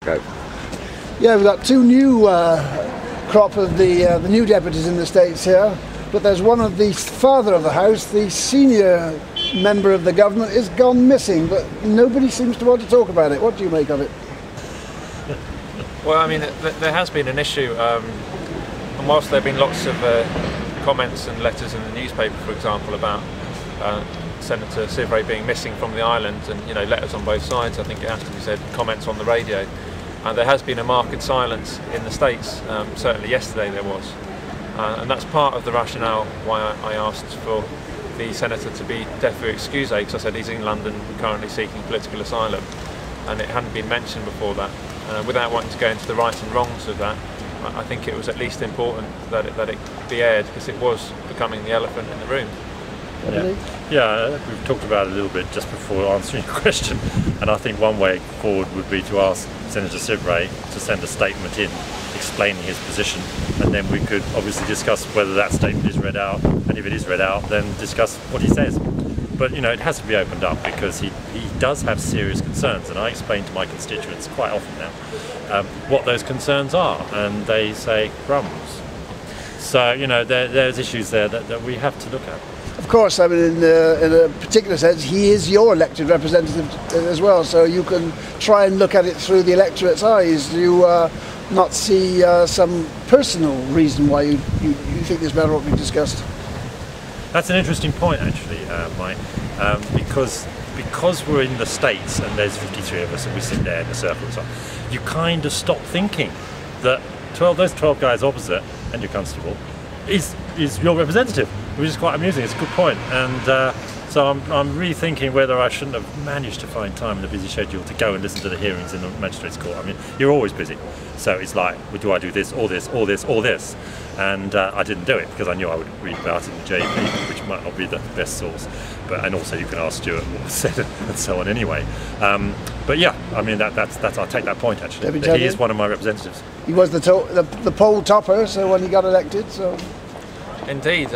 Go. Yeah, we've got two new crop of the new deputies in the States here, but there's one of the father of the house, the senior member of the government, is gone missing, but nobody seems to want to talk about it. What do you make of it? Well, I mean, there has been an issue, and whilst there have been lots of comments and letters in the newspaper, for example, about Senator Syvret being missing from the island, and letters on both sides, I think it has to be said, comments on the radio, there has been a marked silence in the States. Certainly yesterday there was, and that's part of the rationale why I asked for the Senator to be defu excuse, because I said he's in London currently seeking political asylum, and it hadn't been mentioned before that. Without wanting to go into the rights and wrongs of that, I think it was at least important that it be aired, because it was becoming the elephant in the room. Yeah, we've talked about it a little bit just before answering your question, and I think one way forward would be to ask Senator Syvret to send a statement in explaining his position, and then we could obviously discuss whether that statement is read out, and if it is read out, then discuss what he says. But it has to be opened up, because he does have serious concerns, and I explain to my constituents quite often now what those concerns are, and they say crumbs. So there's issues there that we have to look at. Of course, I mean, in a particular sense, he is your elected representative as well, so you can try and look at it through the electorate's eyes. Do you not see some personal reason why you think this matter ought to be discussed? That's an interesting point, actually, Mike, because we're in the States and there's 53 of us and we sit there in a circle and so on, you kind of stop thinking that those 12 guys opposite and your constable is your representative, which is quite amusing. It's a good point, and so I'm rethinking whether I shouldn't have managed to find time in a busy schedule to go and listen to the hearings in the magistrates' court. I mean, you're always busy, so it's like, well, do I do this or this or this or this? And I didn't do it because I knew I would read about it in the JP, which might not be the best source. And also you can ask Stuart what was said and so on anyway. But yeah, I mean that's I'll take that point actually. That he is one of my representatives. He was the poll topper, so when he got elected, so. Indeed,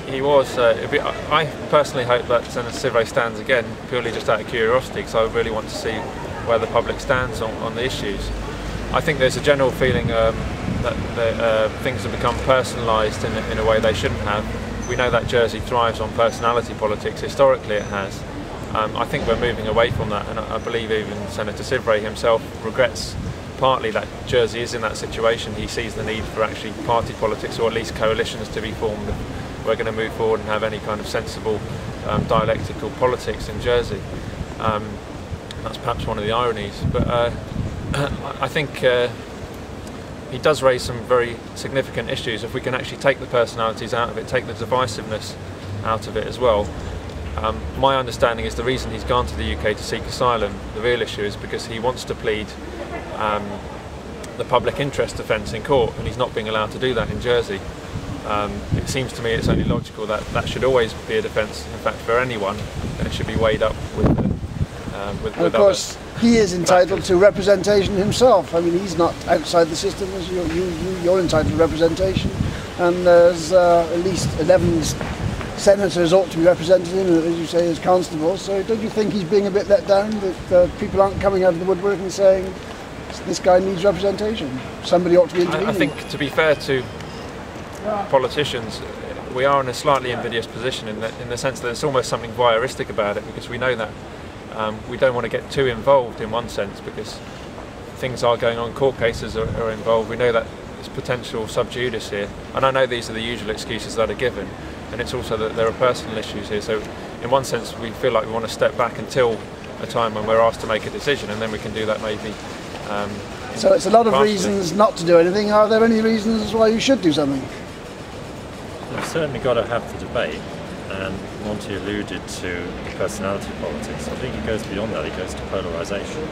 he was. I personally hope that Senator Syvret stands again, purely just out of curiosity, because I really want to see where the public stands on the issues. I think there's a general feeling that things have become personalised in a way they shouldn't have. We know that Jersey thrives on personality politics. Historically, it has. I think we're moving away from that, and I believe even Senator Syvret himself regrets partly that Jersey is in that situation. He sees the need for actually party politics, or at least coalitions, to be formed if we're going to move forward and have any kind of sensible dialectical politics in Jersey. That's perhaps one of the ironies, but I think he does raise some very significant issues. If we can actually take the personalities out of it, take the divisiveness out of it as well. My understanding is the reason he's gone to the UK to seek asylum, the real issue, is because he wants to plead the public interest defence in court, and he's not being allowed to do that in Jersey. It seems to me it's only logical that that should always be a defence, in fact, for anyone, and it should be weighed up with of course, he is entitled to representation himself. I mean, he's not outside the system as you're entitled to representation, and there's at least 11 senators ought to be represented in, as you say, as constables. So don't you think he's being a bit let down, that people aren't coming out of the woodwork and saying this guy needs representation? Somebody ought to be intervening. I think, to be fair to politicians, we are in a slightly invidious position in the sense that there's almost something voyeuristic about it, because we know that we don't want to get too involved in one sense, because things are going on, court cases are involved. We know that there's potential sub judice here, and I know these are the usual excuses that are given, and it's also that there are personal issues here. So in one sense we feel like we want to step back until a time when we're asked to make a decision, and then we can do that maybe. So it's a lot of reasons not to do anything. Are there any reasons why you should do something? We've certainly got to have the debate, and Monty alluded to personality politics. I think it goes beyond that, it goes to polarisation.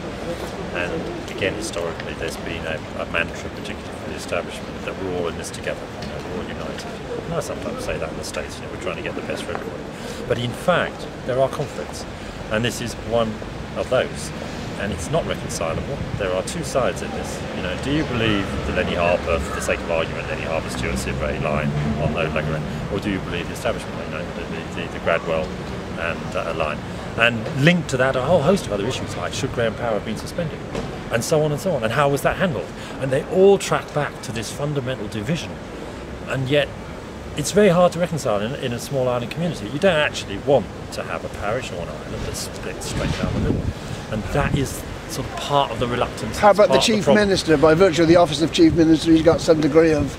And again, historically, there's been a mantra, particularly for the establishment, that we're all in this together, we're all united. And I sometimes say that in the States, we're trying to get the best for everybody. But in fact, there are conflicts, and this is one of those. And it's not reconcilable. There are two sides in this. Do you believe the Lenny Harper, for the sake of argument, Lenny Harper, Stuart Syvret line on no longer, or do you believe the establishment, the Gradwell and line? And linked to that a whole host of other issues, like should Graham Power have been suspended, and so on and so on, and how was that handled? And they all track back to this fundamental division, and yet it's very hard to reconcile in a small island community. You don't actually want to have a parish or an island that's split straight down the middle, and that is sort of part of the reluctance. How about the Chief Minister? By virtue of the office of Chief Minister, he's got some degree of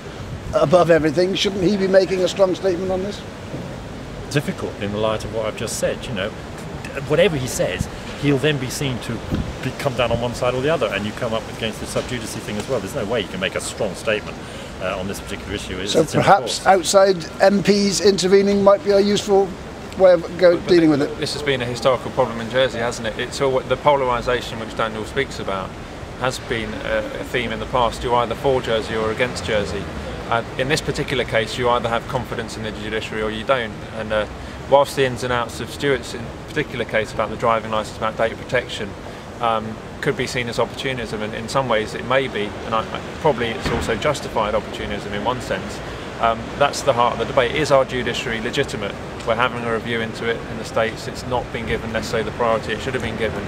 above everything. Shouldn't he be making a strong statement on this? Difficult in the light of what I've just said. You know, whatever he says, he'll then be seen to come down on one side or the other, and you come up against the sub judice thing as well. There's no way you can make a strong statement on this particular issue. So perhaps outside MPs intervening might be a useful way of dealing with it. This has been a historical problem in Jersey, hasn't it? It's all the polarisation which Daniel speaks about has been a theme in the past. You're either for Jersey or against Jersey. In this particular case, you either have confidence in the judiciary or you don't. And whilst the ins and outs of Stuart's in particular case about the driving licence, about data protection, could be seen as opportunism, and in some ways it may be, and probably it's also justified opportunism in one sense. That's the heart of the debate. Is our judiciary legitimate? We're having a review into it in the States. It's not been given necessarily the priority it should have been given.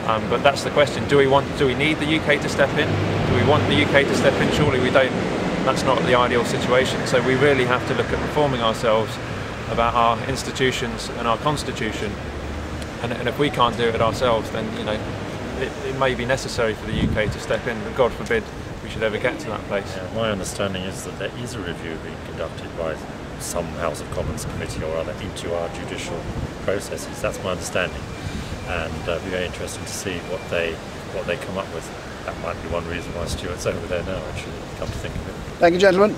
But that's the question. Do we need the UK to step in? Do we want the UK to step in? Surely we don't. That's not the ideal situation. So we really have to look at reforming ourselves about our institutions and our constitution. And if we can't do it ourselves, then it may be necessary for the UK to step in. But God forbid we should ever get to that place. Yeah, my understanding is that there is a review being conducted by some House of Commons committee or other into our judicial processes. That's my understanding, and it'll be very interesting to see what they come up with. That might be one reason why Stuart's over there now, actually, come to think of it. Thank you, gentlemen.